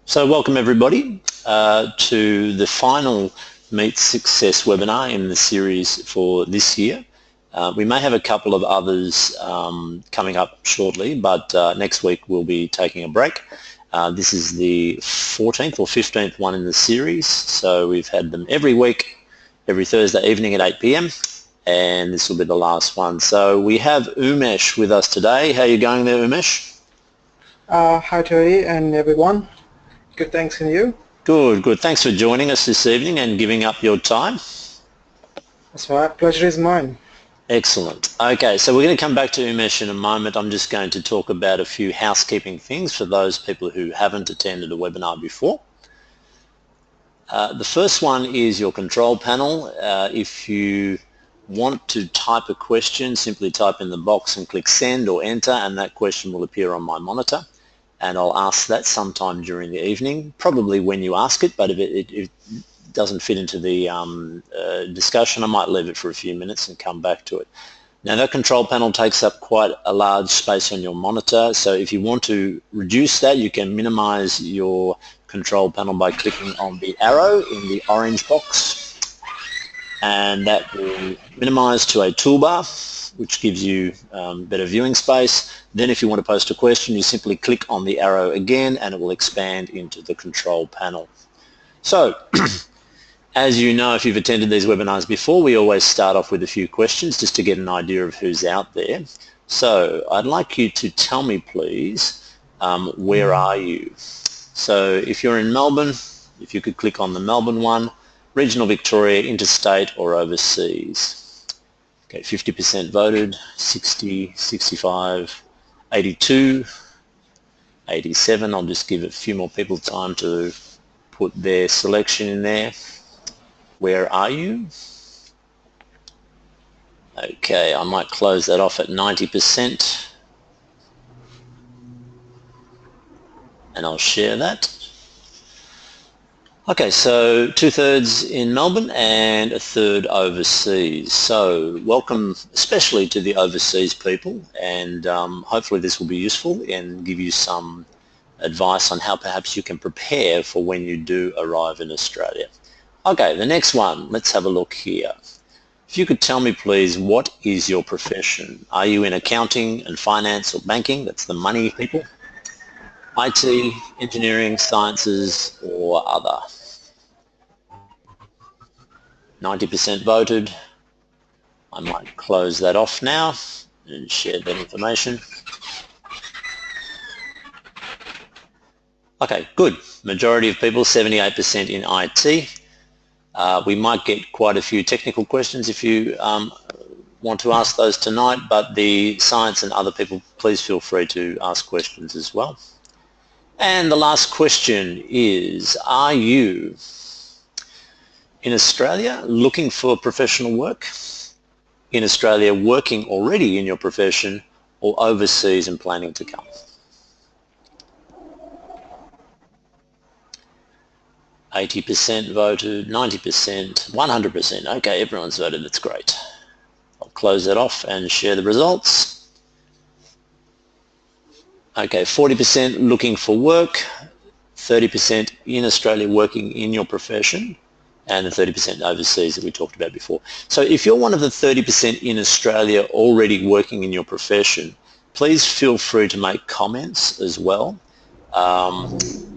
So welcome everybody to the final Meet Success webinar in the series for this year. We may have a couple of others coming up shortly, but next week we'll be taking a break. This is the 14th or 15th one in the series, so we've had them every week, every Thursday evening at 8 p.m. and this will be the last one. So we have Umesh with us today. How are you going there, Umesh? Hi Terry and everyone. Good, thanks, and you? Good, good. Thanks for joining us this evening and giving up your time. That's right, pleasure is mine. Excellent. Okay, so we're going to come back to Umesh in a moment. I'm just going to talk about a few housekeeping things for those people who haven't attended a webinar before. The first one is your control panel. If you want to type a question, simply type in the box and click send or enter, and that question will appear on my monitor. And I'll ask that sometime during the evening, probably when you ask it, but if it doesn't fit into the discussion, I might leave it for a few minutes and come back to it. Now that control panel takes up quite a large space on your monitor, so if you want to reduce that, you can minimize your control panel by clicking on the arrow in the orange box, and that will minimize to a toolbar, which gives you better viewing space. Then if you want to post a question, you simply click on the arrow again and it will expand into the control panel. So, as you know, if you've attended these webinars before, we always start off with a few questions just to get an idea of who's out there. So I'd like you to tell me, please, where are you? So if you're in Melbourne, if you could click on the Melbourne one, regional Victoria, interstate or overseas. Okay, 50% voted, 60, 65, 82, 87. I'll just give a few more people time to put their selection in there. Where are you? Okay, I might close that off at 90%. And I'll share that. Okay, so 2/3 in Melbourne and 1/3 overseas. So welcome especially to the overseas people, and hopefully this will be useful and give you some advice on how perhaps you can prepare for when you do arrive in Australia. Okay, the next one, let's have a look here. If you could tell me please, what is your profession? Are you in accounting and finance or banking? That's the money people. IT, engineering, sciences, or other? 90% voted. I might close that off now and share that information. Okay, good. Majority of people, 78% in IT. We might get quite a few technical questions if you want to ask those tonight, but the science and other people, please feel free to ask questions as well. And the last question is, are you in Australia looking for professional work, in Australia working already in your profession, or overseas and planning to come? %, voted, 90%, 100%. Okay, everyone's voted, that's great. I'll close that off and share the results. Okay, 40% looking for work, 30% in Australia working in your profession, and the 30% overseas that we talked about before. So if you're one of the 30% in Australia already working in your profession, please feel free to make comments as well.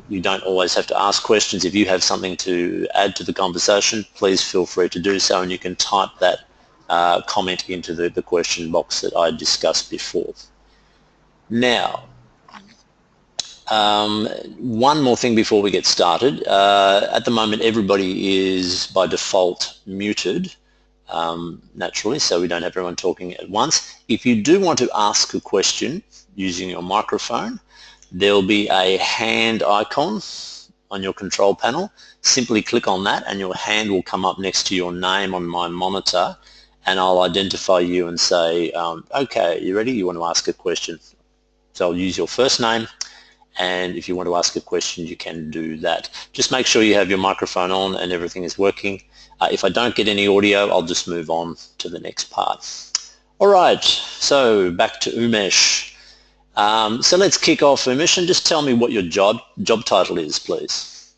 You don't always have to ask questions. If you have something to add to the conversation, please feel free to do so, and you can type that comment into the question box that I discussed before. Now, one more thing before we get started. At the moment, everybody is by default muted, naturally, so we don't have everyone talking at once. If you do want to ask a question using your microphone, there'll be a hand icon on your control panel. Simply click on that and your hand will come up next to your name on my monitor, and I'll identify you and say, okay, you ready? You want to ask a question? So I'll use your first name, and if you want to ask a question, you can do that. Just make sure you have your microphone on and everything is working. If I don't get any audio, I'll just move on to the next part. All right, so back to Umesh. So let's kick off, Umesh, and just tell me what your job title is, please.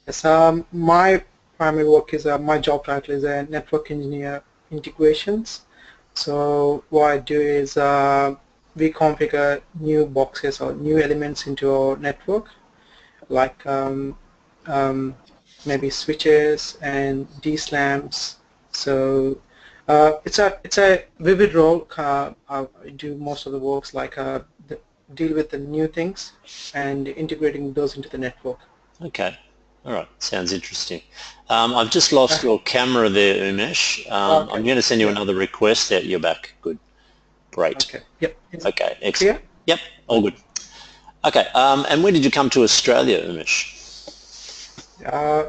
Yes, my primary work is my job title is a network engineer integrations. So what I do is we configure new boxes or new elements into our network, like um, maybe switches and DSLAMs. So it's a vivid role. I do most of the works like deal with the new things and integrating those into the network. Okay. All right. Sounds interesting. I've just lost Uh, your camera there, Umesh. I'm okay. going to send you Yeah. another request out. You're back. Good. Great. Okay. Yep. Is it Okay. Excellent. clear? Yep. All good. Okay. And when did you come to Australia, Umesh? Uh,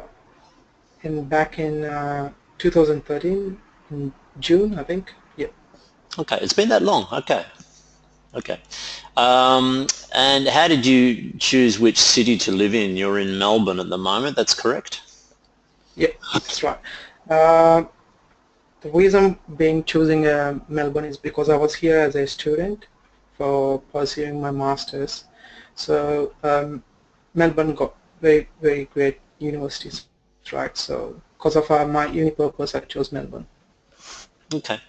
back in 2013 in June, I think. Yep. Okay. It's been that long. Okay. Okay. And how did you choose which city to live in? You're in Melbourne at the moment. That's correct? Yep. That's right. Uh, the reason being choosing Melbourne is because I was here as a student for pursuing my masters. So Melbourne got very, very great universities, right? So because of my uni purpose, I chose Melbourne. Okay.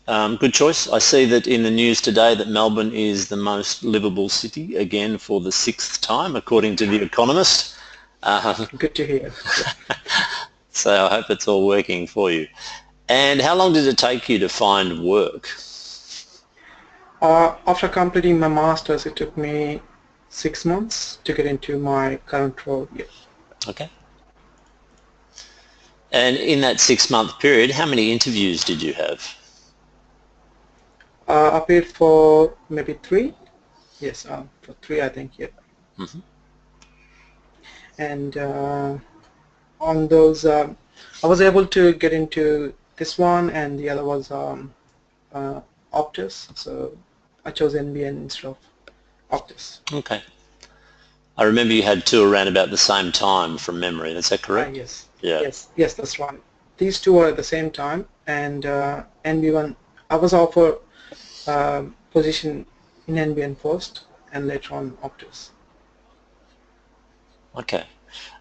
Good choice. I see that in the news today that Melbourne is the most livable city, again for the sixth time, according to The Economist. Good to hear. Yep. So I hope it's all working for you. And how long did it take you to find work? After completing my masters, it took me 6 months to get into my current role. Yeah. Okay. And in that 6 month period, how many interviews did you have? I paid for maybe three. Yes, for three, I think. Yeah. Hmm. And on those, I was able to get into this one, and the other was uh, Optus. So I chose NBN instead of Optus. Okay. I remember you had two around about the same time from memory. Is that correct? Yes, Yeah. yes, that's right. These two were at the same time, and NB1. I was offered position in NBN first, and later on Optus. Okay.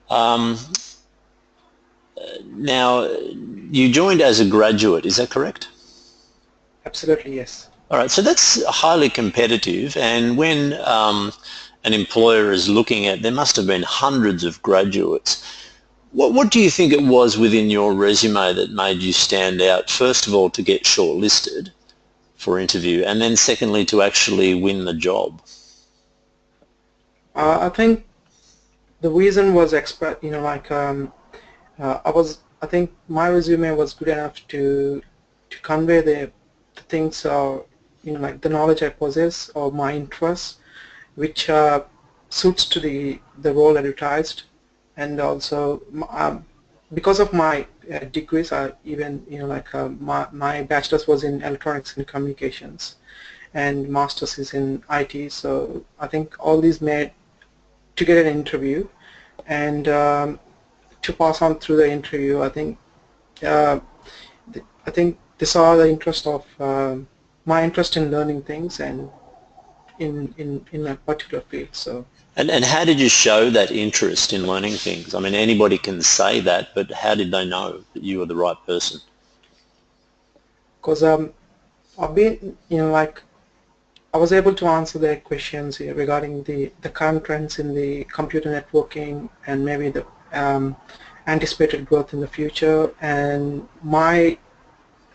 Um, Now, you joined as a graduate, is that correct? Absolutely, yes. All right, so that's highly competitive, and when an employer is looking at, there must have been hundreds of graduates. What do you think it was within your resume that made you stand out, first of all, to get shortlisted for interview, and then secondly, to actually win the job? I think the reason was expert. Like I think my resume was good enough to convey the things, like the knowledge I possess or my interests, which suits to the role advertised, and also because of my degrees, I even like my bachelor's was in electronics and communications, and master's is in IT. So I think all these made to get an interview, and to pass on through the interview, uh, I think they saw the interest of my interest in learning things and in a particular field. So And how did you show that interest in learning things? I mean, anybody can say that, but how did they know that you were the right person? because I've been like I was able to answer their questions regarding the current trends in the computer networking and maybe the anticipated growth in the future and my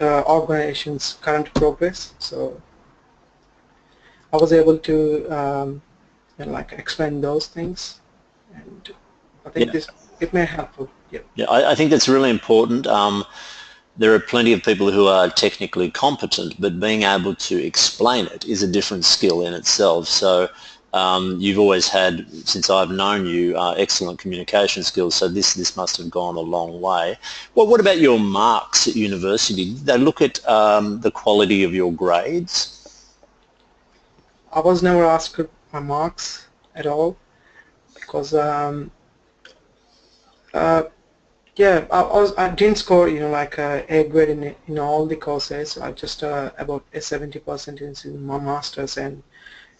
organization's current progress. So I was able to like explain those things, and I think Yeah. this it may helpful. Yeah. Yeah, I think that's really important. There are plenty of people who are technically competent, but being able to explain it is a different skill in itself. So you've always had, since I've known you, excellent communication skills. So this must have gone a long way. Well, what about your marks at university? Did they look at the quality of your grades? I was never asked my marks at all because uh, yeah, I didn't score like a grade in all the courses. I just about a 70% in my masters, and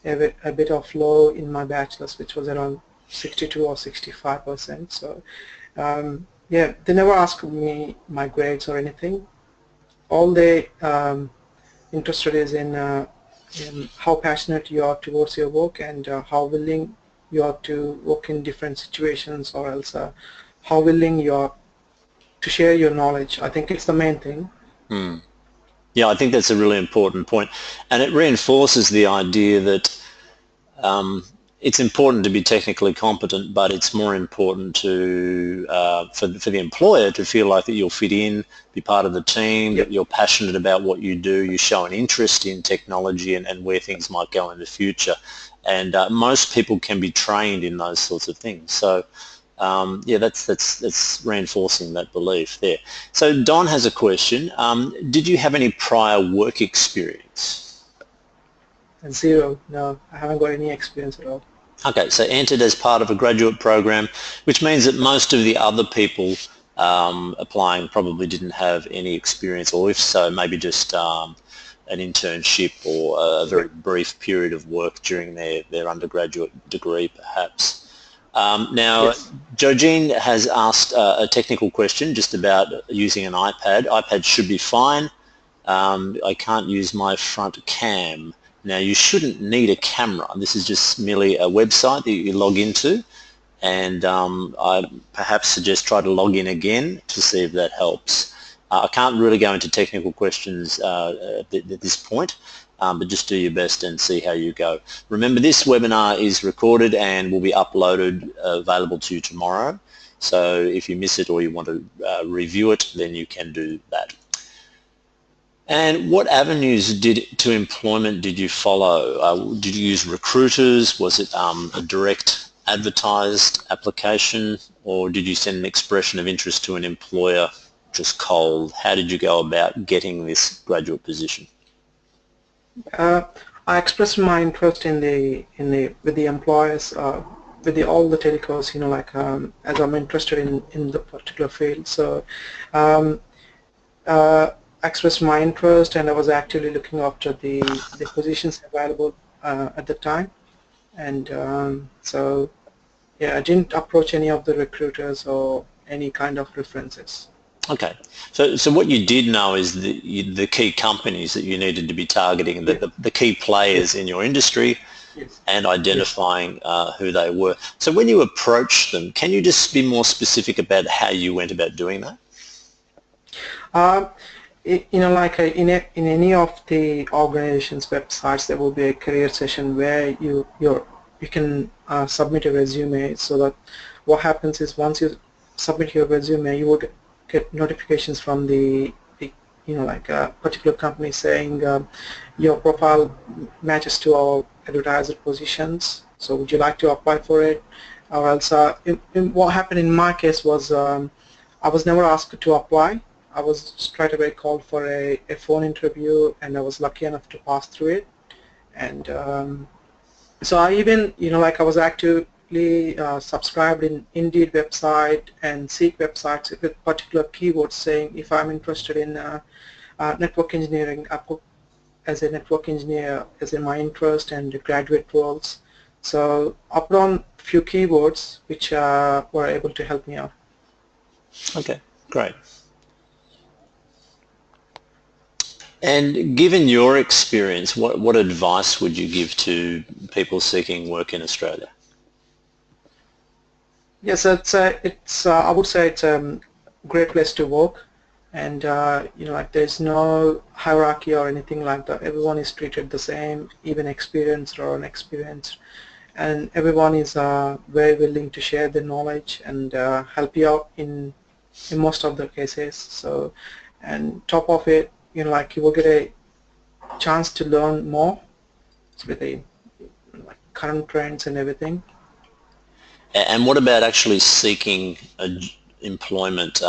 a bit of low in my bachelor's, which was around 62 or 65%. So yeah, they never asked me my grades or anything. All they interested is in how passionate you are towards your work, and how willing you are to work in different situations, or else how willing you are to share your knowledge. I think it's the main thing. Hmm. Yeah, I think that's a really important point, and it reinforces the idea that it's important to be technically competent, but it's more important to for the employer to feel like that you'll fit in, be part of the team, that Yep. you're passionate about what you do, you show an interest in technology and where things might go in the future. And most people can be trained in those sorts of things. So yeah, that's reinforcing that belief there. So Don has a question. Did you have any prior work experience? And zero, no, I haven't got any experience at all. Okay, so entered as part of a graduate program, which means that most of the other people applying probably didn't have any experience, or if so, maybe just an internship or a very Yep. brief period of work during their undergraduate degree, perhaps. Now, Yes. Georgine has asked a technical question just about using an iPad. iPad should be fine. I can't use my front cam. Now, you shouldn't need a camera. This is just merely a website that you log into, and I perhaps suggest try to log in again to see if that helps. I can't really go into technical questions at this point, but just do your best and see how you go. Remember, this webinar is recorded and will be uploaded, available to you tomorrow. So if you miss it or you want to review it, then you can do that. And what avenues to employment did you follow? Did you use recruiters? Was it a direct advertised application, or did you send an expression of interest to an employer just cold? How did you go about getting this graduate position? Uh, I expressed my interest with the employers, with all the telcos, like as I'm interested in the particular field. So um, uh, I expressed my interest, and I was actively looking after the positions available at the time. And so yeah, I didn't approach any of the recruiters or any kind of references. Okay, so what you did know is the key companies that you needed to be targeting, Yes, the key players yes, in your industry, yes, and yes. identifying who they were. So when you approached them, can you just be more specific about how you went about doing that? Um, like in any of the organization's websites, there will be a career session where you can submit a resume. So that what happens is, once you submit your resume, you would get notifications from the like a particular company saying your profile matches to our advertised positions. So would you like to apply for it? Or else, what happened in my case was, I was never asked to apply. I was straight away called for a phone interview, and I was lucky enough to pass through it. And so I even, like I was actively subscribed in Indeed website and Seek websites with particular keywords saying if I'm interested in network engineering, I put as a network engineer as in my interest and graduate roles. So I put on a few keywords which were able to help me out. Okay, great. And given your experience, what advice would you give to people seeking work in Australia? Yes, it's I would say it's a great place to work, and like there's no hierarchy or anything like that. Everyone is treated the same, even experienced or unexperienced, and everyone is very willing to share their knowledge and help you out in most of the cases. So, and top of it, like you will get a chance to learn more with the like current trends and everything. And what about actually seeking employment?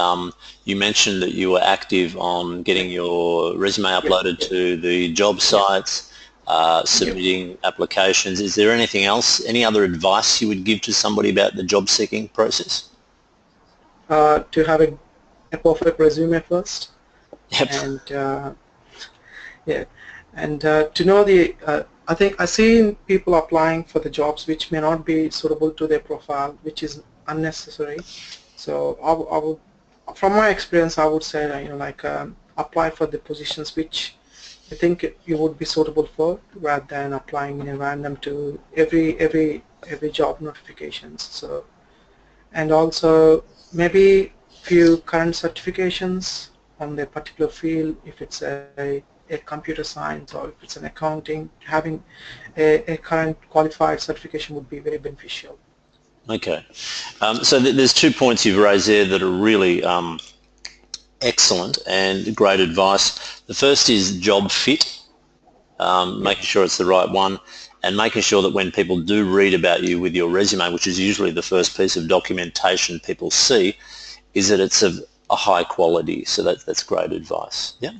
You mentioned that you were active on Yep, getting your resume yep, uploaded yep, to the job yep, sites, yep. submitting applications. Is there anything else, any other advice you would give to somebody about the job seeking process? To have a perfect resume first, Yep. and yeah, and to know the I think I see people applying for the jobs which may not be suitable to their profile, which is unnecessary. So I would, from my experience, I would say that, like apply for the positions which I think you would be suitable for, rather than applying in a random to every job notifications. So, and also maybe few current certifications on the particular field, if it's a computer science or if it's an accounting, having a current qualified certification would be very beneficial. Okay. So there's 2 points you've raised there that are really excellent and great advice. The first is job fit, making sure it's the right one, and making sure that when people do read about you with your resume, which is usually the first piece of documentation people see, is that it's of a high quality. So that's great advice. Yeah.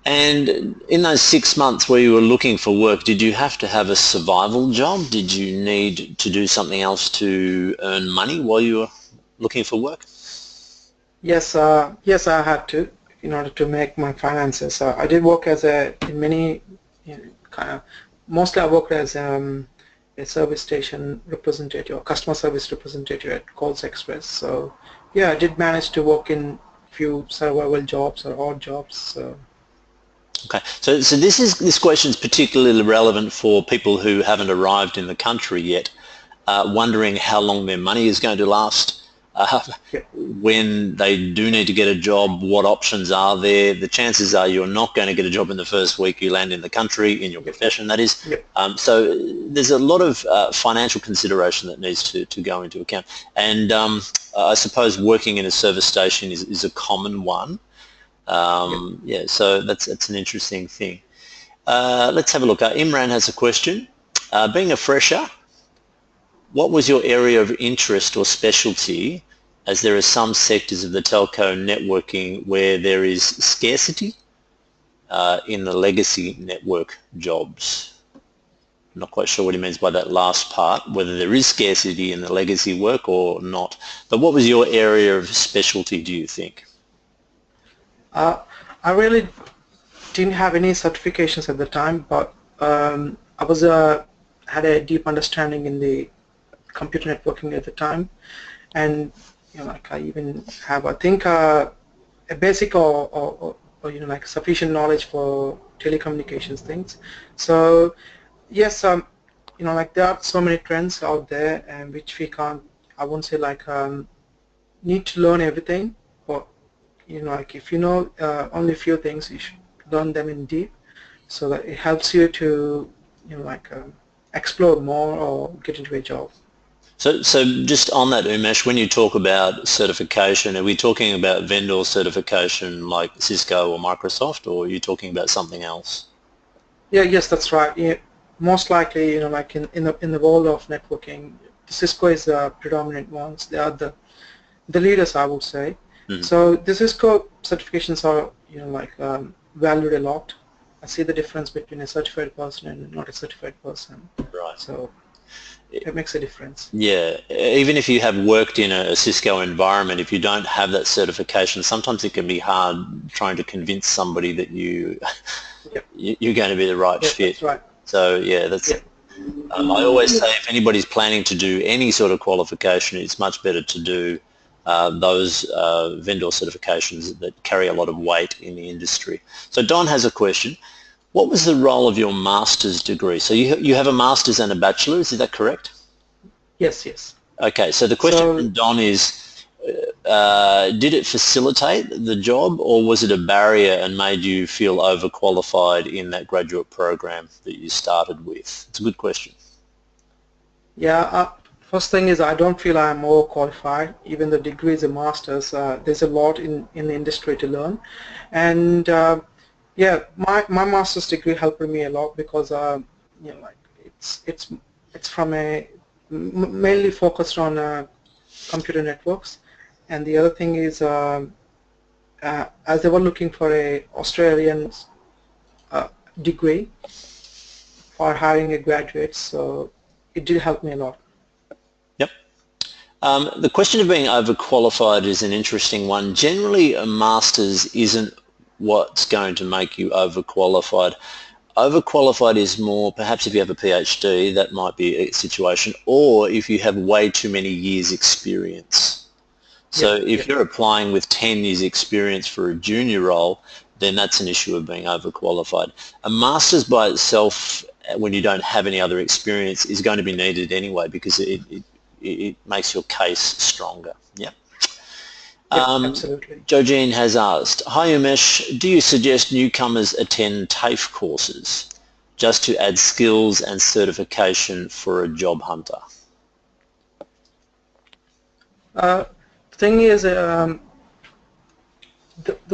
And in those 6 months where you were looking for work, did you have to have a survival job? Did you need to do something else to earn money while you were looking for work? Yes, yes, I had to in order to make my finances. I did work as in many, kind of, mostly I worked as a service station representative or customer service representative at Calls Express. So yeah, I did manage to work in few survival jobs or odd jobs. So. Okay, so this question is particularly relevant for people who haven't arrived in the country yet, wondering how long their money is going to last, Yeah. when they do need to get a job, what options are there. The chances are you're not going to get a job in the first week you land in the country, in your profession that is. Yep. So there's a lot of financial consideration that needs to go into account. And I suppose working in a service station is a common one. Yeah, so that's an interesting thing. Let's have a look. Imran has a question. Being a fresher, what was your area of interest or specialty, as there are some sectors of the telco networking where there is scarcity in the legacy network jobs? I'm not quite sure what he means by that last part, whether there is scarcity in the legacy work or not. But what was your area of specialty, do you think? I really didn't have any certifications at the time, but I was had a deep understanding in the computer networking at the time, and like I even have, I think, a basic or like sufficient knowledge for telecommunications things. So yes, like there are so many trends out there, and which we can't, I won't say like need to learn everything, but like if you know only a few things, you should learn them in deep, so that it helps you to like explore more or get into a job. So just on that, Umesh, when you talk about certification, are we talking about vendor certification like Cisco or Microsoft, or are you talking about something else? Yeah, yes, that's right. Yeah, most likely, like in the world of networking, Cisco is the predominant ones. They are the leaders, I would say. Mm-hmm. So the Cisco certifications are, like valued a lot. I see the difference between a certified person and not a certified person. Right. So it makes a difference. Yeah, even if you have worked in a Cisco environment, if you don't have that certification, sometimes it can be hard trying to convince somebody that Yep. you're going to be the right Yes, fit. that's right. So yeah, that's. Yep. I always say if anybody's planning to do any sort of qualification, it's much better to do those vendor certifications that carry a lot of weight in the industry. So Don has a question. What was the role of your master's degree? So you have a master's and a bachelor's, is that correct? Yes, yes. Okay, so the question from Don is, did it facilitate the job, or was it a barrier and made you feel overqualified in that graduate program that you started with? It's a good question. Yeah, first thing is I don't feel I'm more qualified. Even the degree is a master's. There's a lot in the industry to learn, and yeah, my master's degree helped me a lot because like it's from a mainly focused on computer networks, and the other thing is as they were looking for a Australian degree for hiring a graduate, so it did help me a lot. Yep. The question of being overqualified is an interesting one. Generally, a master's isn't what's going to make you overqualified. Overqualified is more, perhaps if you have a PhD, that might be a situation, or if you have way too many years experience. So Yep, if yep, you're applying with 10 years experience for a junior role, then that's an issue of being overqualified. A master's by itself, when you don't have any other experience, is going to be needed anyway because it makes your case stronger. Yeah. yep, absolutely. Jojine has asked, hi Umesh, do you suggest newcomers attend TAFE courses just to add skills and certification for a job hunter? The thing is, those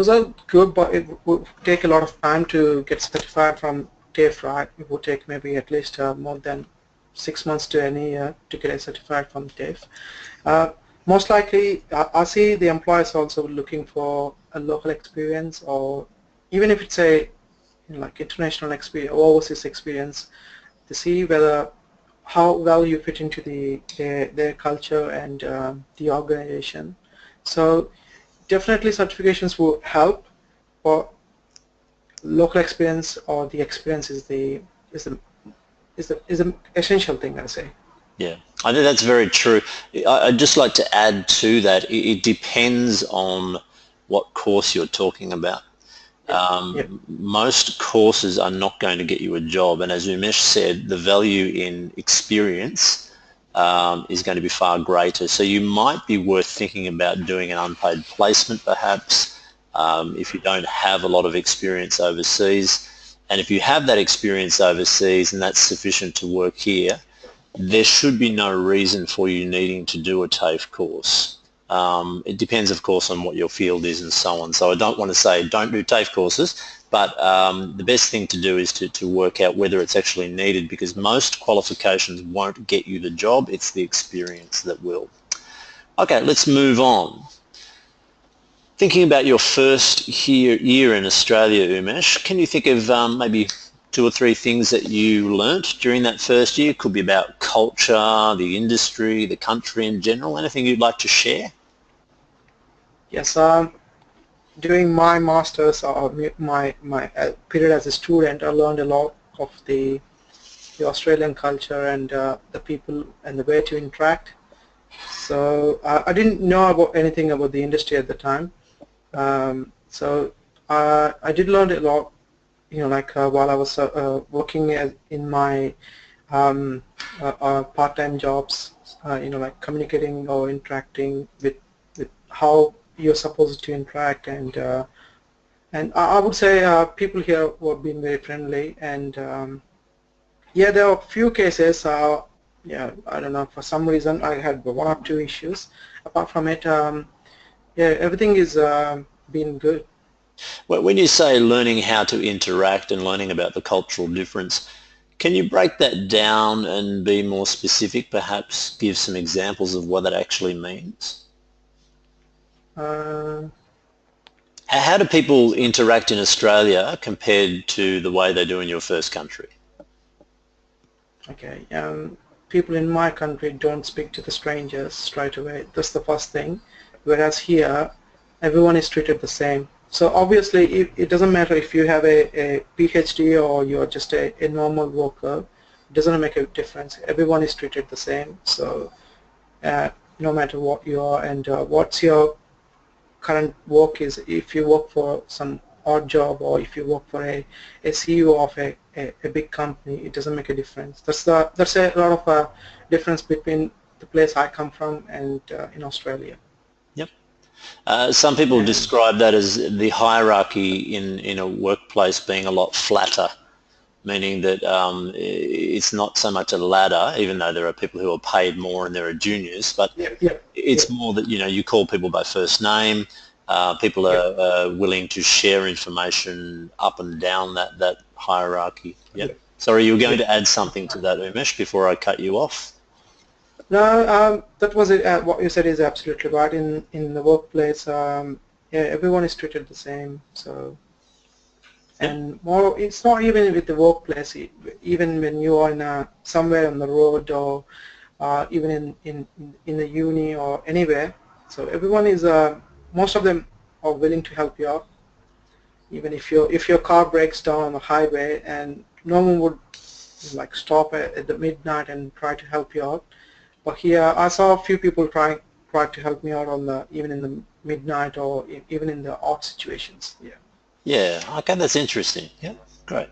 are good, but it would take a lot of time to get certified from TAFE, right? It would take maybe at least more than 6 months to a year to get certified from TAFE. Most likely, I see the employers also looking for a local experience, or even if it's a like international experience or overseas experience, to see whether how well you fit into their culture and the organization. So definitely certifications will help, but local experience or the experience is the essential thing, I say. Yeah, I think that's very true. I'd just like to add to that, it depends on what course you're talking about. Yep, yep, Most courses are not going to get you a job, and as Umesh said, the value in experience is going to be far greater. So you might be worth thinking about doing an unpaid placement perhaps if you don't have a lot of experience overseas. And if you have that experience overseas and that's sufficient to work here, there should be no reason for you needing to do a TAFE course. It depends, of course, on what your field is and so on. So I don't want to say don't do TAFE courses, but the best thing to do is to work out whether it's actually needed, because most qualifications won't get you the job. It's the experience that will. Okay, let's move on. Thinking about your first year in Australia, Umesh, can you think of maybe 2 or 3 things that you learnt during that first year? Could be about culture, the industry, the country in general. Anything you'd like to share? yes. During my masters or my period as a student, I learned a lot of the Australian culture and the people and the way to interact. So I didn't know about anything about the industry at the time. So I did learn a lot, like while I was working in my part-time jobs, like communicating or interacting with how you're supposed to interact, and I would say people here were being very friendly, and yeah, there are a few cases. Yeah, I don't know. For some reason, I had 1 or 2 issues. Apart from it, yeah, everything is been good. When you say learning how to interact and learning about the cultural difference, can you break that down and be more specific, perhaps give some examples of what that actually means? Uh, How do people interact in Australia compared to the way they do in your first country? okay. People in my country don't speak to the strangers straight away. That's the first thing. Whereas here, everyone is treated the same. So obviously, it doesn't matter if you have a PhD or you're just a normal worker. It doesn't make a difference. Everyone is treated the same. So uh, no matter what you are and what's your current work is, if you work for some odd job or if you work for a CEO of a big company, it doesn't make a difference. That's a lot of difference between the place I come from and in Australia. Yep. Some people And describe that as the hierarchy in a workplace being a lot flatter, meaning that it's not so much a ladder, even though there are people who are paid more and there are juniors, but yeah, yeah, yeah, it's more that, you call people by first name, people yeah, are willing to share information up and down that hierarchy. Yep. yeah, Sorry, you were going yeah. to add something to that, Umesh, before I cut you off. No, that was it. What you said is absolutely right. In the workplace, yeah, everyone is treated the same. So. Yep. And more, it's not even with the workplace, even when you are somewhere on the road or even in the uni or anywhere. So everyone is, most of them are willing to help you out. Even if your car breaks down on the highway and no one would like stop at the midnight and try to help you out. But here I saw a few people try to help me out on the even in the midnight or even in the odd situations. Yeah. Yeah, okay, that's interesting. Yeah, great.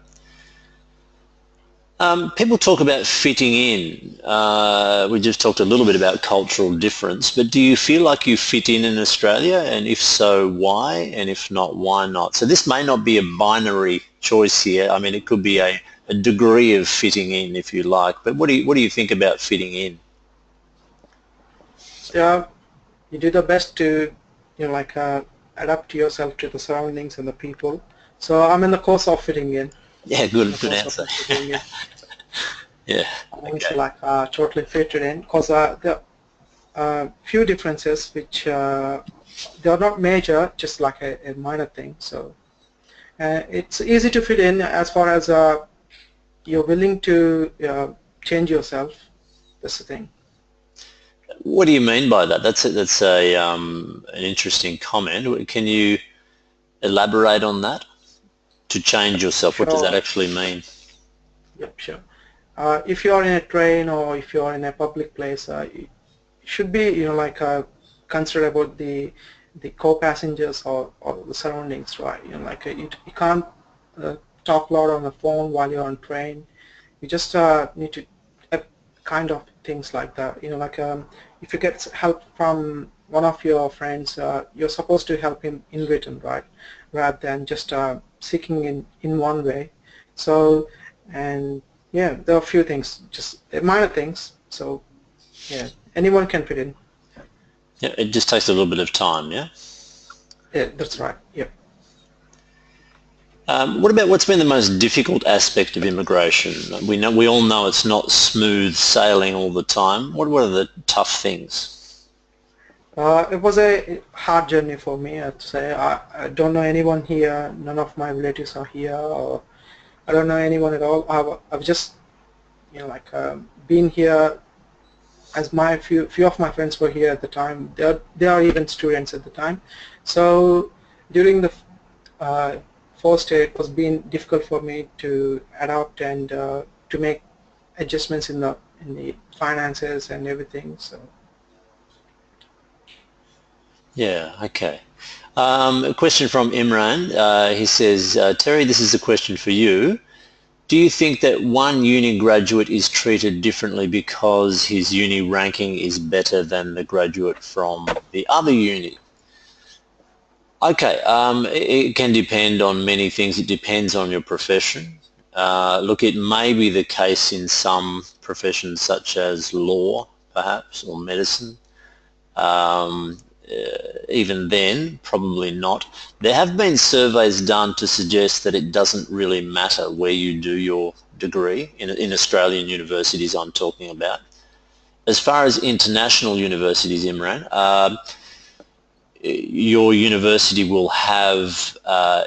People talk about fitting in. We just talked a little bit about cultural difference, but do you feel like you fit in Australia? And if so, why? And if not, why not? So this may not be a binary choice here. I mean, it could be a degree of fitting in, if you like. But what do you think about fitting in? So yeah, you do the best to like adapt yourself to the surroundings and the people. So I'm in the course of fitting in. Yeah, In the good course of answer. fitting in. Yeah, I want okay. to like totally fit it in because there are few differences which they are not major, just like a minor thing. So it's easy to fit in as far as you're willing to change yourself. That's the thing. What do you mean by that? That's an interesting comment. Can you elaborate on that? To change yourself, what does that Sure. actually mean? Yep, sure. If you are in a train or if you are in a public place, you should be like consider about the co-passengers or the surroundings, right? Like you can't uh, talk loud on the phone while you're on train. You just need to kind of things like that. Like if you get help from one of your friends, you're supposed to help him in return, right? Rather than just seeking in one way. So, and yeah, there are a few things, just minor things. So yeah, anyone can fit in. Yeah, it just takes a little bit of time, yeah? Yeah, that's right. Yeah. What about what's been the most difficult aspect of immigration? We all know it's not smooth sailing all the time. What are the tough things? It was a hard journey for me, I'd say. I don't know anyone here. None of my relatives are here, or I don't know anyone at all. I've just, like been here as my few of my friends were here at the time. They are even students at the time. So during the uh, first year, it was being difficult for me to adapt and to make adjustments in the finances and everything. So. Yeah, okay. A question from Imran. He says, Terry, this is a question for you. Do you think that one uni graduate is treated differently because his uni ranking is better than the graduate from the other uni? Okay, it can depend on many things. It depends on your profession. Look, it may be the case in some professions such as law, perhaps, or medicine. Um, Even then, probably not. There have been surveys done to suggest that it doesn't really matter where you do your degree, in Australian universities I'm talking about. As far as international universities, Imran, your university will have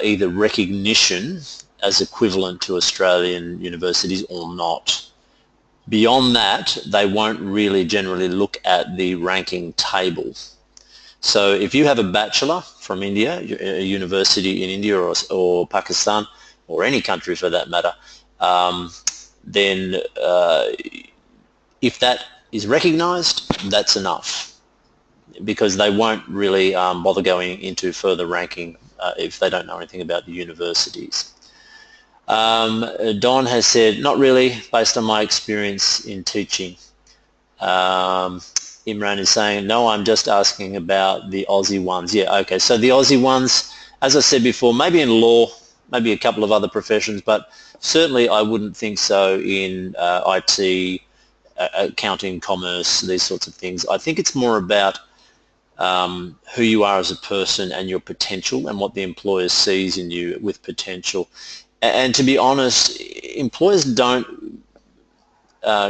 either recognition as equivalent to Australian universities or not. Beyond that, they won't really generally look at the ranking table. So if you have a bachelor from India, a university in India or Pakistan, or any country for that matter, then if that is recognised, that's enough, because they won't really bother going into further ranking if they don't know anything about the universities. Don has said, not really, based on my experience in teaching. Um, Imran is saying, no, I'm just asking about the Aussie ones. Yeah, okay. So the Aussie ones, as I said before, maybe in law, maybe a couple of other professions, but certainly I wouldn't think so in IT, accounting, commerce, these sorts of things. I think it's more about who you are as a person and your potential and what the employer sees in you with potential. And to be honest, employers don't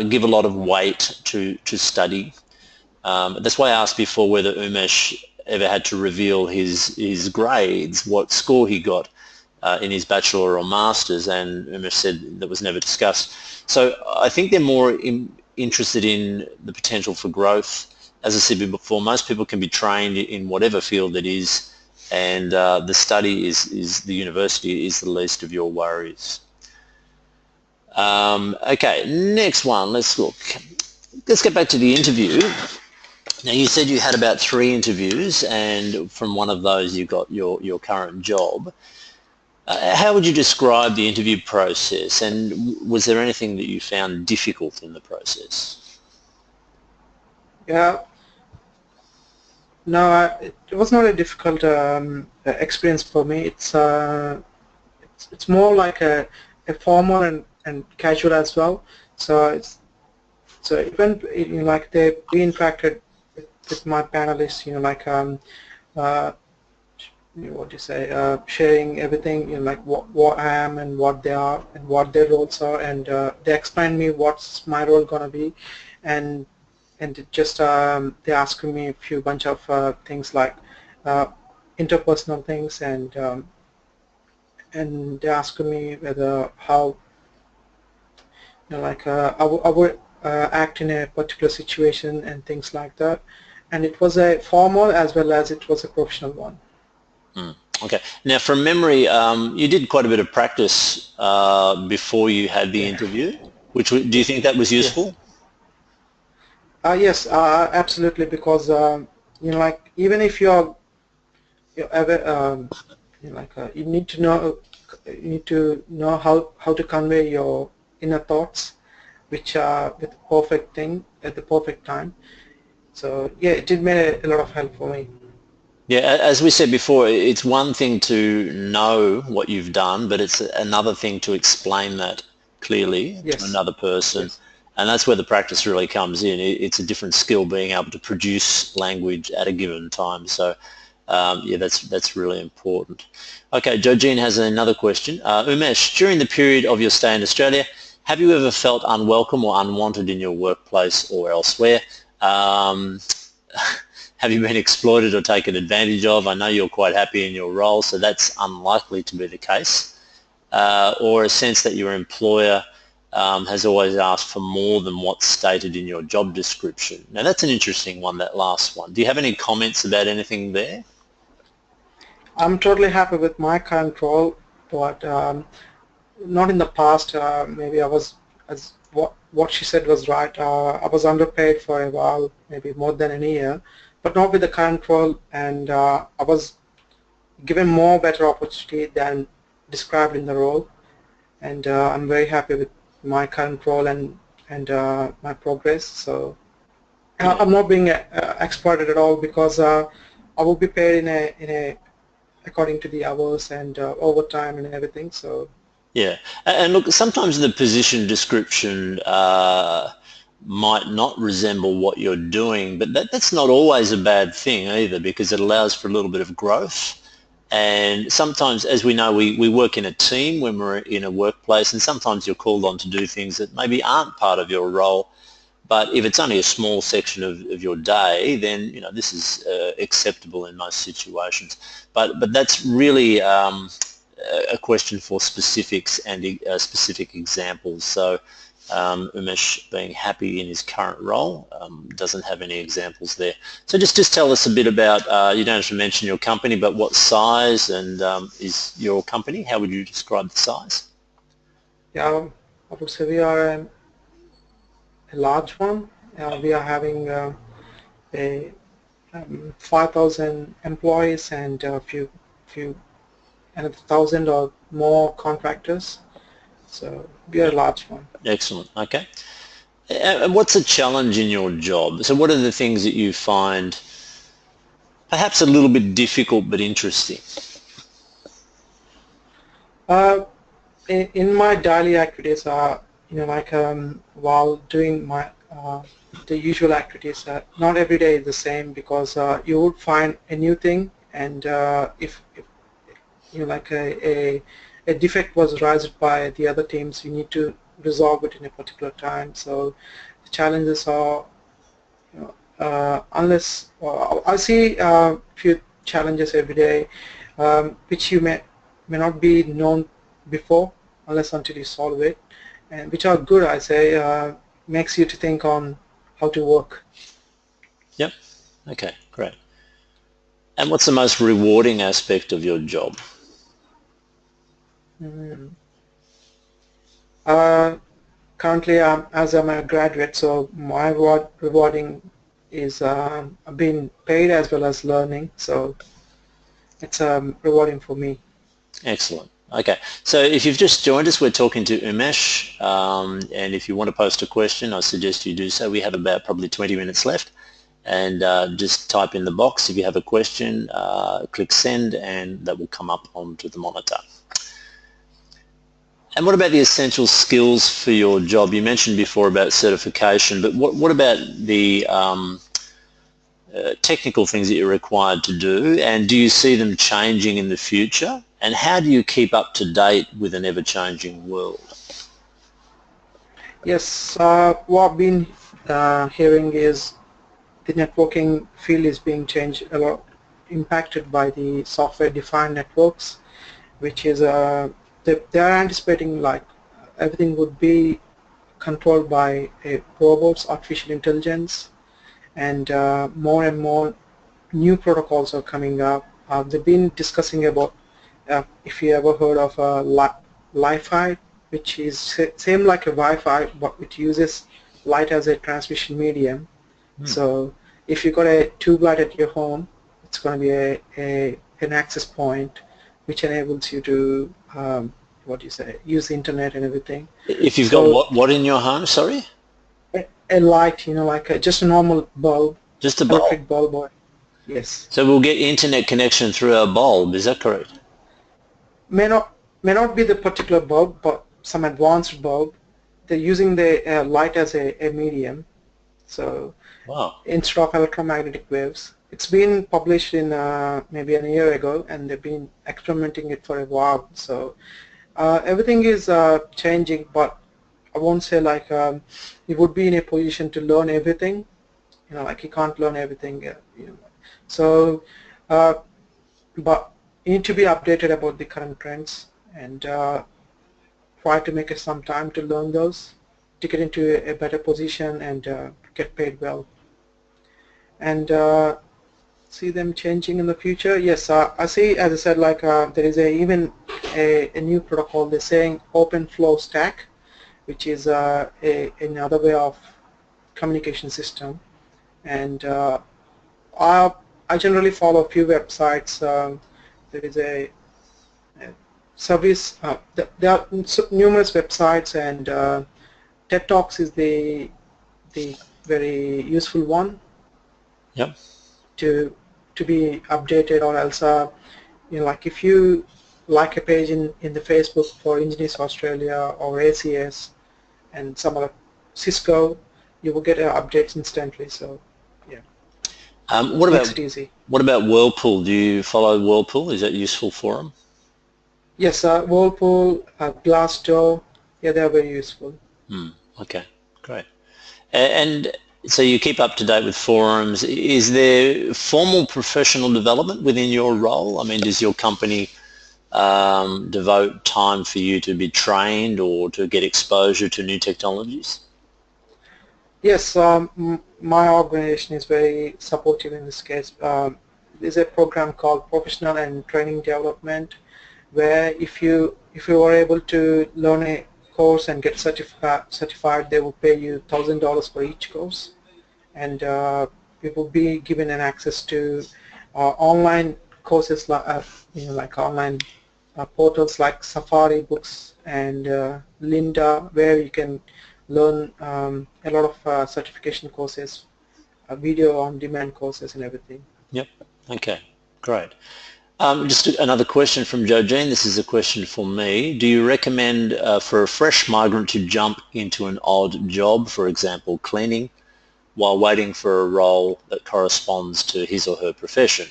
give a lot of weight to study. That's why I asked before whether Umesh ever had to reveal his grades, what score he got in his bachelor or master's, and Umesh said that was never discussed. So I think they're more interested in the potential for growth. As I said before, most people can be trained in whatever field it is, and the study is the university is the least of your worries. Okay, next one. Let's look. Let's get back to the interview. Now, you said you had about 3 interviews, and from one of those you got your current job. How would you describe the interview process, and was there anything that you found difficult in the process? Yeah, no, it was not a difficult experience for me. It's more like a formal and casual as well. So even like we interacted with my panelists, uh, what do you say, sharing everything, like what I am and what they are and what their roles are, and they explain me what's my role gonna be, and it just they asking me a few bunch of things like uh, interpersonal things, and they asking me whether how I would act in a particular situation and things like that, and it was a formal as well as it was a professional one. Okay. Now, from memory, you did quite a bit of practice before you had the Yeah. interview. Do you think that was Yes. useful? Yes, absolutely. Because like even if you're ever you need to know how to convey your inner thoughts, which are with the perfect thing at the perfect time. So yeah, it did make a lot of help for me. Yeah, as we said before, it's one thing to know what you've done, but it's another thing to explain that clearly to Yes. another person. Yes. And that's where the practice really comes in. It's a different skill being able to produce language at a given time. So, yeah, that's really important. Okay, Georgine has another question. Umesh, during the period of your stay in Australia, have you ever felt unwelcome or unwanted in your workplace or elsewhere? Um, have you been exploited or taken advantage of? I know you're quite happy in your role, so that's unlikely to be the case. Or a sense that your employer has always asked for more than what's stated in your job description. Now that's an interesting one, that last one. Do you have any comments about anything there? I'm totally happy with my current role, but not in the past. Maybe I was, as what she said was right. I was underpaid for a while, maybe more than a year, but not with the current role, and I was given more better opportunity than described in the role, and I'm very happy with my current role and my progress. So Yeah. I'm not being exploited at all because I will be paid in a according to the hours and overtime and everything. So Yeah, and look, sometimes the position description might not resemble what you're doing, but that's not always a bad thing either, because it allows for a little bit of growth. And sometimes, as we know, we work in a team when we're in a workplace, and sometimes you're called on to do things that maybe aren't part of your role. But if it's only a small section of your day, then this is acceptable in most situations. But that's really a question for specifics and specific examples. So Umesh, being happy in his current role, doesn't have any examples there. So just tell us a bit about, you don't have to mention your company, but what size and is your company? How would you describe the size? yeah, I would say we are a large one. We are having a 5,000 employees and a few and 1,000 or more contractors. So we are a large one. Excellent. Okay. And what's a challenge in your job? So what are the things that you find perhaps a little bit difficult but interesting? Uh, in my daily activities, like while doing my the usual activities, not every day is the same because you would find a new thing, and if like a defect was raised by the other teams, you need to resolve it in a particular time. So the challenges are, unless I see a few challenges every day, which you may not be known before unless until you solve it, and which are good. I say makes you to think on how to work. Yep. Okay, great. And what's the most rewarding aspect of your job? Mm. Uh, Currently, as I'm a graduate, so my rewarding is being paid as well as learning. So it's rewarding for me. Excellent. Okay, so if you've just joined us, we're talking to Umesh, and if you want to post a question, I suggest you do so. We have about probably 20 minutes left, and just type in the box if you have a question, click send, and that will come up onto the monitor. And what about the essential skills for your job? You mentioned before about certification, but what about the technical things that you're required to do, and do you see them changing in the future? And how do you keep up to date with an ever-changing world? Yes, what I've been hearing is the networking field is being changed a lot, impacted by the software-defined networks, which is they are anticipating like everything would be controlled by robots, artificial intelligence, and more and more new protocols are coming up. They've been discussing about if you ever heard of Li-Fi, which is same like a Wi-Fi, but it uses light as a transmission medium. So if you've got a tube light at your home, it's going to be an access point which enables you to what do you say, use the internet and everything. If you've got So what in your home, sorry? a light, like just a normal bulb, Just a bulb. electric bulb, or yes. So we'll get internet connection through our bulb, is that correct? May not be the particular bulb, but some advanced bulb. They're using the light as a medium. So Wow. instead of electromagnetic waves, it's been published in maybe a year ago, and they've been experimenting it for a while. So everything is changing, but I won't say like you would be in a position to learn everything. Like you can't learn everything. So, uh, but you need to be updated about the current trends and try to make some time to learn those to get into a better position and get paid well. And see them changing in the future. Yes, I see. As I said, like there is even a new protocol. They're saying open flow stack, which is another way of communication system. And I I generally follow a few websites. There is a service. There are numerous websites, and TED Talks is the very useful one Yep. to be updated, or else like if you like a page in the Facebook for Engineers Australia or ACS and some other Cisco, you will get updates instantly. So yeah, What makes about it easy. Whirlpool? Do you follow Whirlpool? Is that useful for them? Yes, Whirlpool, Glassdoor, yeah, they are very useful. Okay, great. And so you keep up to date with forums. Is there formal professional development within your role? I mean, does your company devote time for you to be trained or to get exposure to new technologies? Yes, my organization is very supportive in this case. There's a program called Professional and Training Development, where if you are able to learn a course and get certified, they will pay you $1,000 for each course, and you will be given an access to online courses like online portals like Safari Books and Linda, where you can learn a lot of certification courses, video on demand courses and everything. Yep. Okay, great. Just another question from Joe Jean. This is a question for me. Do you recommend for a fresh migrant to jump into an odd job, for example, cleaning, while waiting for a role that corresponds to his or her profession?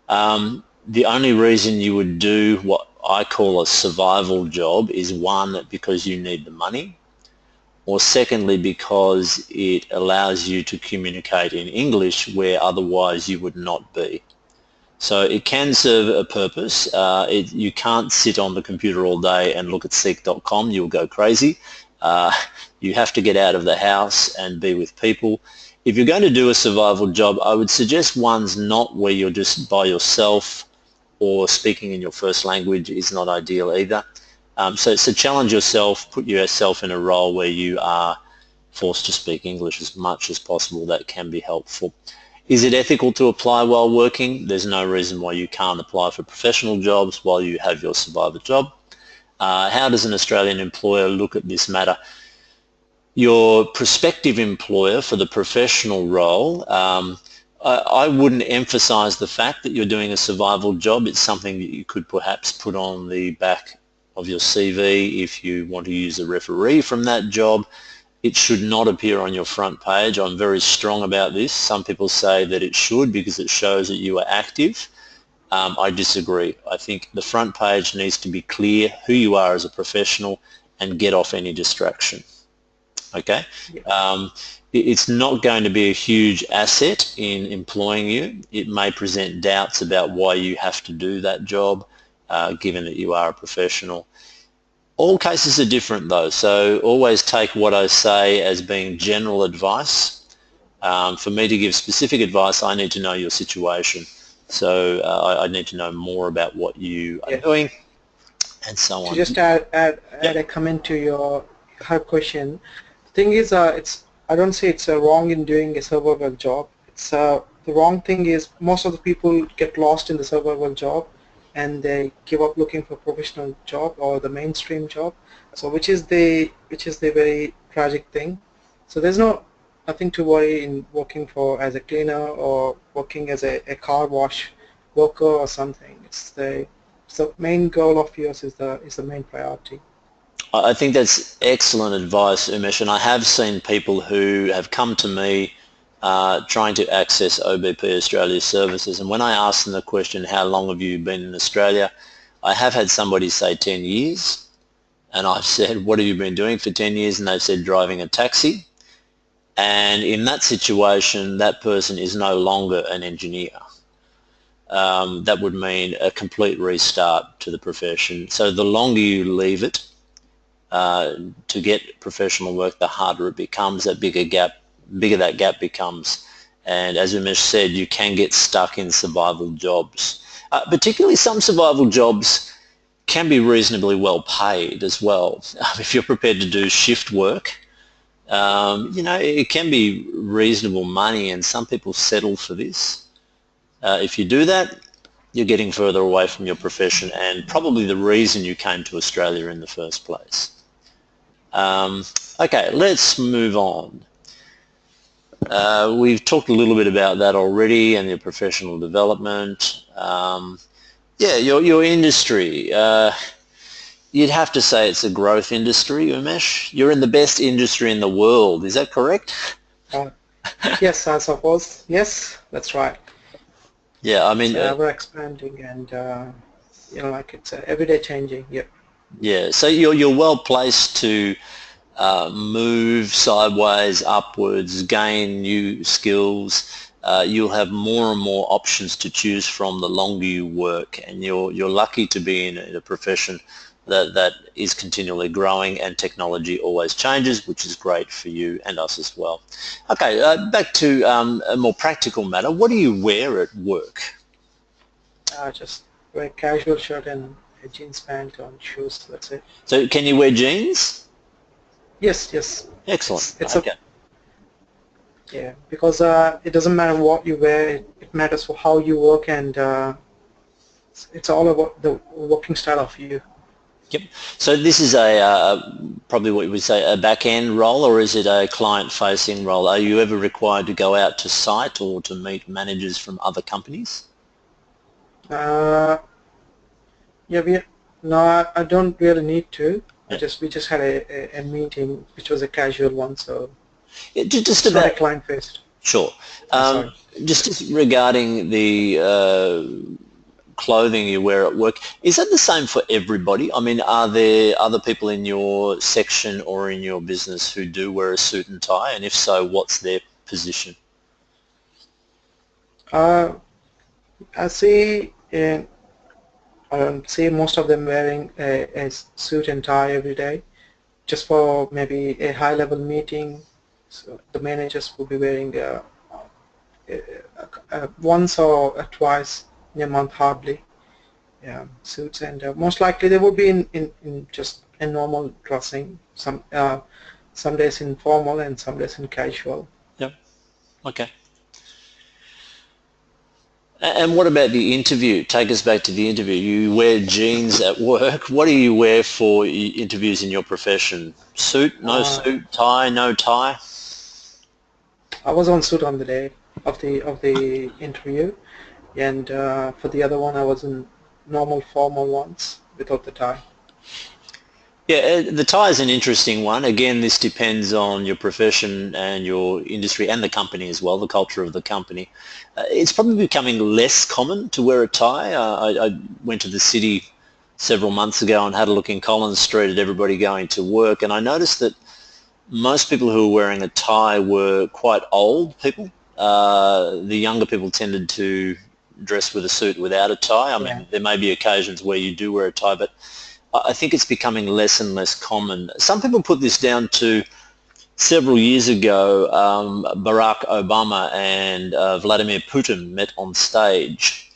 The only reason you would do what I call a survival job is, one, because you need the money, or secondly, because it allows you to communicate in English where otherwise you would not be. So it can serve a purpose. You can't sit on the computer all day and look at seek.com. You'll go crazy. Uh, you have to get out of the house and be with people. If you're going to do a survival job, I would suggest one's not where you're just by yourself, or speaking in your first language is not ideal either. So challenge yourself, put yourself in a role where you are forced to speak English as much as possible. That can be helpful. Is it ethical to apply while working? There's no reason why you can't apply for professional jobs while you have your survivor job. How does an Australian employer look at this matter? Your prospective employer for the professional role, I wouldn't emphasise the fact that you're doing a survival job. It's something that you could perhaps put on the back of your CV if you want to use a referee from that job. It should not appear on your front page. I'm very strong about this. Some people say that it should because it shows that you are active. I disagree. I think the front page needs to be clear who you are as a professional and get off any distraction. Okay? It's not going to be a huge asset in employing you. It may present doubts about why you have to do that job, given that you are a professional. All cases are different though, so always take what I say as being general advice. For me to give specific advice, I need to know your situation. So I need to know more about what you are doing and so on. To just add a comment to your question. The thing is, I don't say it's wrong in doing a survival job. It's the wrong thing is most of the people get lost in the survival job and they give up looking for professional job or the mainstream job. So which is the very tragic thing. So there's nothing to worry in working for as a cleaner or working as a car wash worker or something. It's the main goal of yours is the main priority. I think that's excellent advice, Umesh, and I have seen people who have come to me trying to access OBP Australia services, and when I ask them the question, how long have you been in Australia, I have had somebody say 10 years, and I've said, what have you been doing for 10 years? And they've said driving a taxi. And in that situation, that person is no longer an engineer. That would mean a complete restart to the profession. So the longer you leave it to get professional work, the harder it becomes, that bigger that gap becomes. And as Umesh said, you can get stuck in survival jobs. Particularly some survival jobs can be reasonably well paid as well. If you're prepared to do shift work, it can be reasonable money, and some people settle for this. If you do that, you're getting further away from your profession and probably the reason you came to Australia in the first place. Okay, let's move on. We've talked a little bit about that already and your professional development. Yeah, your industry. You'd have to say it's a growth industry, Umesh. You're in the best industry in the world. Is that correct? Yes, I suppose. Yes, that's right. Yeah, I mean, it's ever expanding and like it's everyday changing. Yep. Yeah, so you're well placed to move sideways, upwards, gain new skills. You'll have more and more options to choose from the longer you work, and you're lucky to be in a profession that is continually growing, and technology always changes, which is great for you and us as well. Okay, back to a more practical matter. What do you wear at work? Just wear casual shirt and a jeans pant on shoes. That's it. So can you wear jeans? Yes. Excellent. It's okay. Yeah, because it doesn't matter what you wear. It matters for how you work, and it's all about the working style of you. Yep. So this is probably what you would say a back-end role, or is it a client-facing role? Are you ever required to go out to site or to meet managers from other companies? Yeah, no, I don't really need to. We just had a meeting, which was a casual one, so yeah, just it's about not a client-faced. Sure. Sorry. Just regarding the clothing you wear at work, is that the same for everybody? I mean, are there other people in your section or in your business who do wear a suit and tie, and if so, what's their position? I see most of them wearing a suit and tie every day, just for maybe a high-level meeting. So the managers will be wearing once or twice in a month hardly, yeah, suits, and most likely they would be in just a normal dressing. Some days in formal and some days in casual. Yep. Okay. And what about the interview? Take us back to the interview. You wear jeans at work. What do you wear for interviews in your profession? Suit, no Uh, suit, tie, no tie? I was on suit on the day of the interview, and for the other one I was in normal formal ones without the tie. Yeah, the tie is an interesting one. Again, this depends on your profession and your industry and the company as well, the culture of the company. It's probably becoming less common to wear a tie. I went to the city several months ago and had a look in Collins Street at everybody going to work, and I noticed that most people who were wearing a tie were quite old people. The younger people tended to dress with a suit without a tie. I Yeah. mean, there may be occasions where you do wear a tie, but I think it's becoming less and less common. Some people put this down to several years ago, Barack Obama and Vladimir Putin met on stage,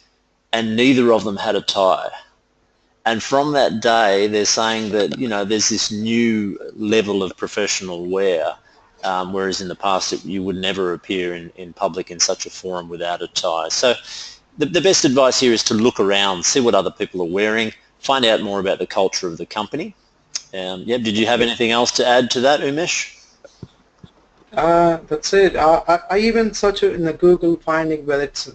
and neither of them had a tie. And from that day, they're saying that, there's this new level of professional wear, whereas in the past you would never appear in public in such a forum without a tie. So the best advice here is to look around, see what other people are wearing, find out more about the culture of the company. Yeah, did you have Okay. anything else to add to that, Umesh? That's it. I even search it in the Google finding whether it's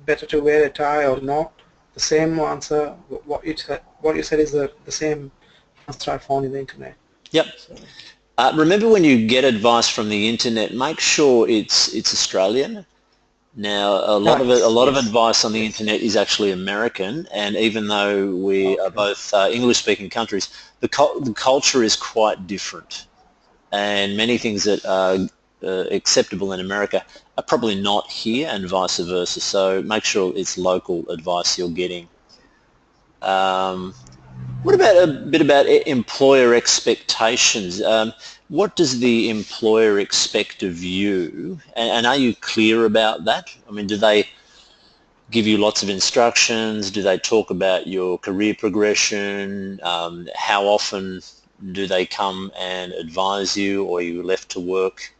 better to wear a tie or not. The same answer. What you said is the same answer I found in the internet. Yep. So Remember, when you get advice from the internet, make sure it's Australian. Now, a nice. lot of Yes. advice on the Yes. internet is actually American, and even though we are Okay. both English-speaking countries, the culture is quite different, and many things that are acceptable in America are probably not here, and vice versa. So make sure it's local advice you're getting. Um, what about a bit about employer expectations? What does the employer expect of you, and are you clear about that? I mean, do they give you lots of instructions? Do they talk about your career progression? How often do they come and advise you, or are you left to work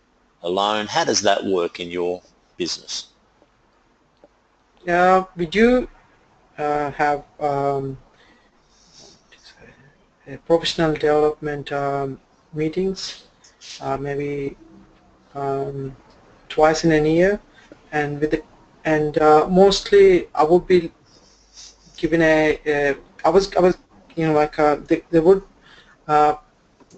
alone? How does that work in your business? We do have professional development meetings, maybe um, twice in a year, and mostly I would be given I was like they would uh,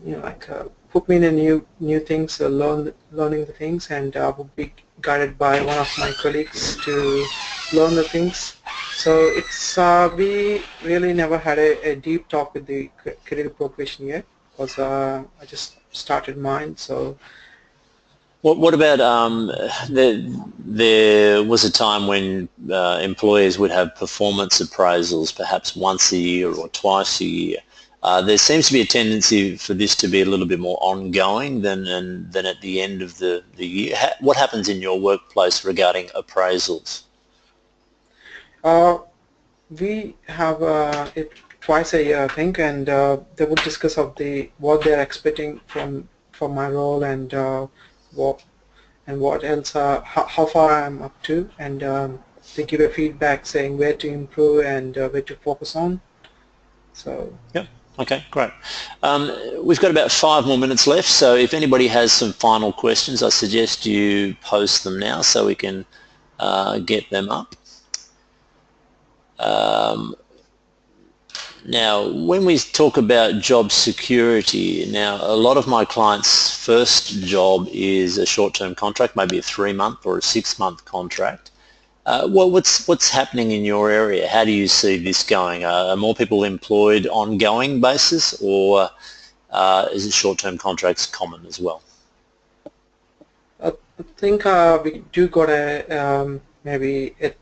like put me in a new things, learning the things, and I would be guided by one of my colleagues to learn the things. So it's we really never had a deep talk with the career progression yet, because I just started mine. So What about there was a time when employers would have performance appraisals perhaps once a year or twice a year. There seems to be a tendency for this to be a little bit more ongoing than at the end of the year. What happens in your workplace regarding appraisals? uh, we have it twice a year, I think, and they would discuss of the what they're expecting from my role, and what what else, how far I'm up to, and they give a feedback saying where to improve and where to focus on. So Yep. Okay, great. We've got about 5 more minutes left, so if anybody has some final questions, I suggest you post them now so we can get them up. Um, Now, when we talk about job security, now a lot of my clients' first job is a short-term contract, maybe a 3-month or a 6-month contract. What's happening in your area? How do you see this going? Are more people employed ongoing basis, or is it short-term contracts common as well? I think we do got maybe a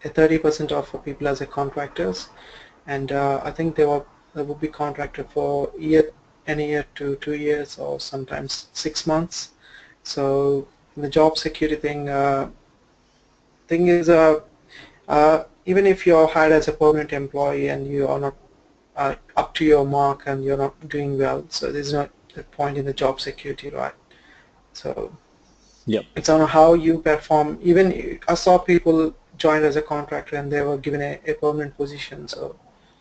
30% of people as a contractors, and I think they will be contracted for any year to 2 years, or sometimes 6 months. So the job security thing is even if you're hired as a permanent employee and you are not up to your mark and you're not doing well, so there's not a point in the job security, right? So Yep. it's on how you perform. Even I saw people joined as a contractor and they were given a permanent position. So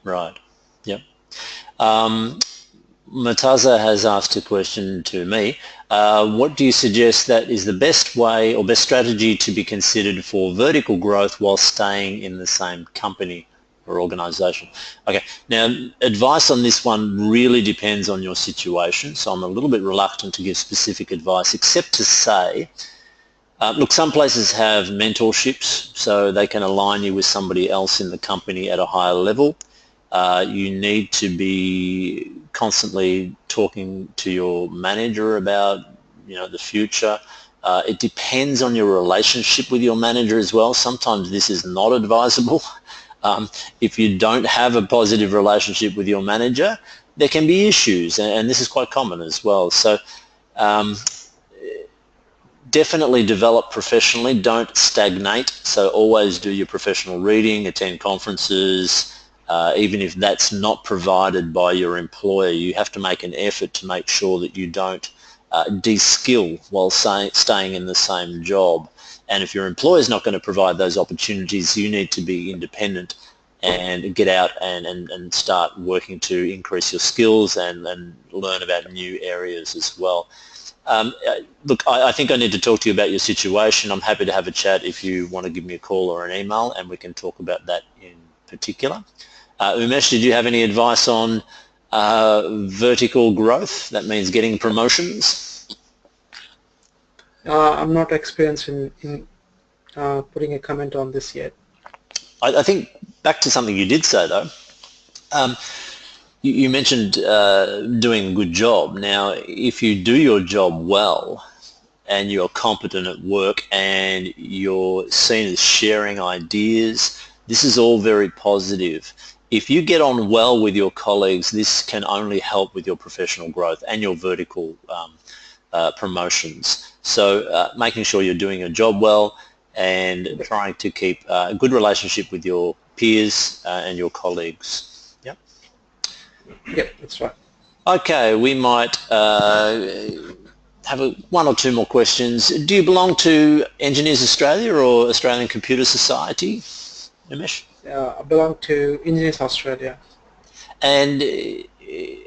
Right. Yep. Mataza has asked a question to me. What do you suggest that is the best way or best strategy to be considered for vertical growth while staying in the same company or organisation? Okay, now advice on this one really depends on your situation, so I'm a little bit reluctant to give specific advice, except to say, look, some places have mentorships, so they can align you with somebody else in the company at a higher level. You need to be constantly talking to your manager about, the future. It depends on your relationship with your manager as well. Sometimes this is not advisable. If you don't have a positive relationship with your manager, there can be issues, and this is quite common as well. So definitely develop professionally. Don't stagnate. So always do your professional reading, attend conferences. Even if that's not provided by your employer, you have to make an effort to make sure that you don't de-skill while staying in the same job. And if your employer is not going to provide those opportunities, you need to be independent and get out and start working to increase your skills and learn about new areas as well. Look, I think I need to talk to you about your situation. I'm happy to have a chat if you want to give me a call or an email, and we can talk about that in particular. Umesh, did you have any advice on vertical growth? That means getting promotions? I'm not experienced in putting a comment on this yet. I think back to something you did say, though. You mentioned doing a good job. Now, if you do your job well and you're competent at work and you're seen as sharing ideas, this is all very positive. If you get on well with your colleagues, this can only help with your professional growth and your vertical promotions. So making sure you're doing your job well and trying to keep a good relationship with your peers and your colleagues. Yep. Yep, that's right. Okay, we might have one or two more questions. Do you belong to Engineers Australia or Australian Computer Society, Umesh? I belong to Engineers Australia. And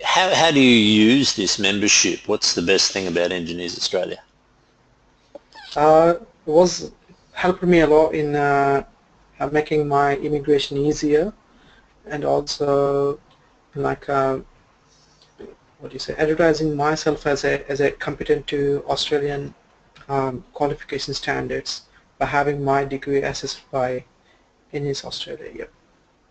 how do you use this membership? What's the best thing about Engineers Australia? It was helped me a lot in making my immigration easier, and also like what do you say, advertising myself as a competent to Australian qualification standards by having my degree assessed by Engineers Australia. Yep.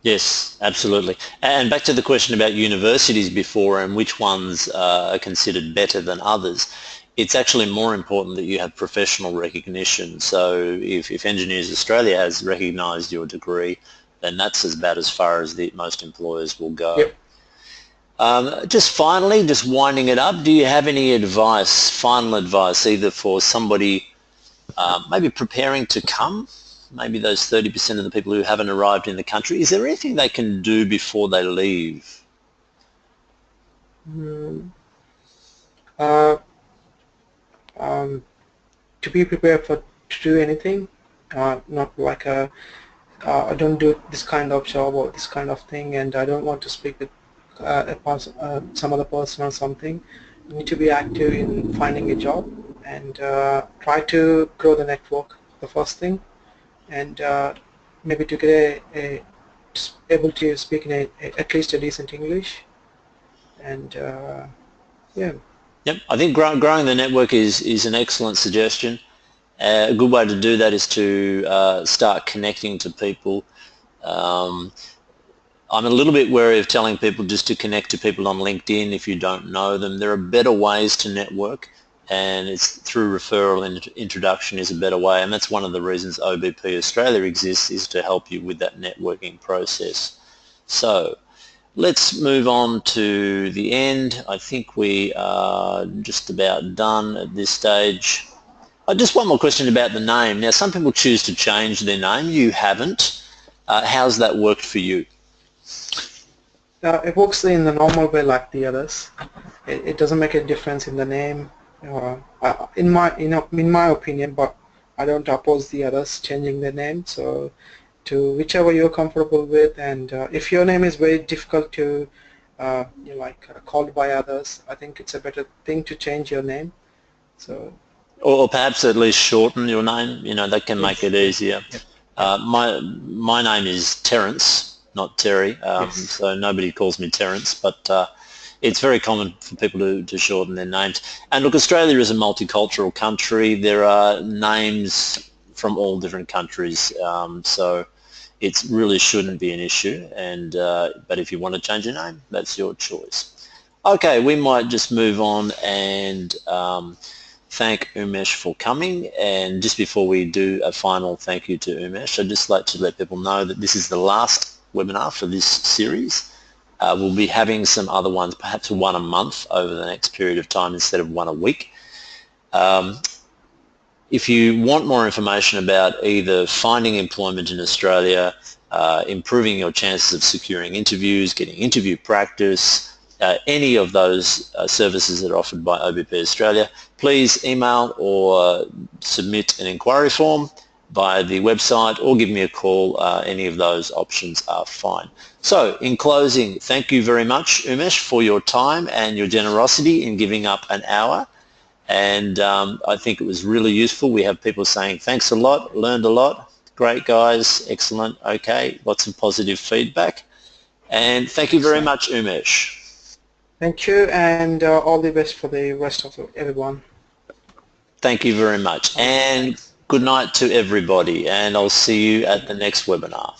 Yes, absolutely. And back to the question about universities before and which ones are considered better than others, it's actually more important that you have professional recognition. So if Engineers Australia has recognised your degree, then that's about as far as most employers will go. Yep. Just finally, just winding it up, do you have any advice, final advice, either for somebody maybe preparing to come, maybe those 30% of the people who haven't arrived in the country? Is there anything they can do before they leave? To be prepared to do anything, not like I don't do this kind of job or this kind of thing, and I don't want to speak with some other person or something. You need to be active in finding a job and try to grow the network, the first thing, and maybe to get able to speak in at least a decent English, and yeah. Yep, I think growing the network is an excellent suggestion. A good way to do that is to start connecting to people. I'm a little bit wary of telling people just to connect to people on LinkedIn if you don't know them. There are better ways to network, and it's through referral and introduction is a better way, and that's one of the reasons OBP Australia exists, is to help you with that networking process. So let's move on to the end. I think we are just about done at this stage. Just one more question about the name. Now, some people choose to change their name. You haven't. How's that worked for you? It works in the normal way like the others. It doesn't make a difference in the name, in my opinion. But I don't oppose the others changing their name. So to whichever you're comfortable with, and if your name is very difficult to called by others, I think it's a better thing to change your name. So Or perhaps at least shorten your name, that can make yes, it yes, easier. yeah, yeah, My name is Terence, not Terry, yes, so nobody calls me Terence, but it's very common for people to shorten their names. And look, Australia is a multicultural country. There are names from all different countries, so it really shouldn't be an issue. And but if you want to change your name, that's your choice. Okay, we might just move on and thank Umesh for coming. And just before we do a final thank you to Umesh, I'd just like to let people know that this is the last webinar for this series. We'll be having some other ones, perhaps one a month over the next period of time instead of one a week. If you want more information about either finding employment in Australia, improving your chances of securing interviews, getting interview practice, any of those services that are offered by OBP Australia, please email or submit an inquiry form via the website or give me a call. Any of those options are fine. So in closing, thank you very much, Umesh, for your time and your generosity in giving up an hour. And I think it was really useful. We have people saying thanks a lot, learned a lot, great guys, excellent, okay, lots of positive feedback. And thank you very excellent. much, Umesh. Thank you, and all the best for the rest of everyone. Thank you very much. Okay, And thanks. good night to everybody. And I'll see you at the next webinar.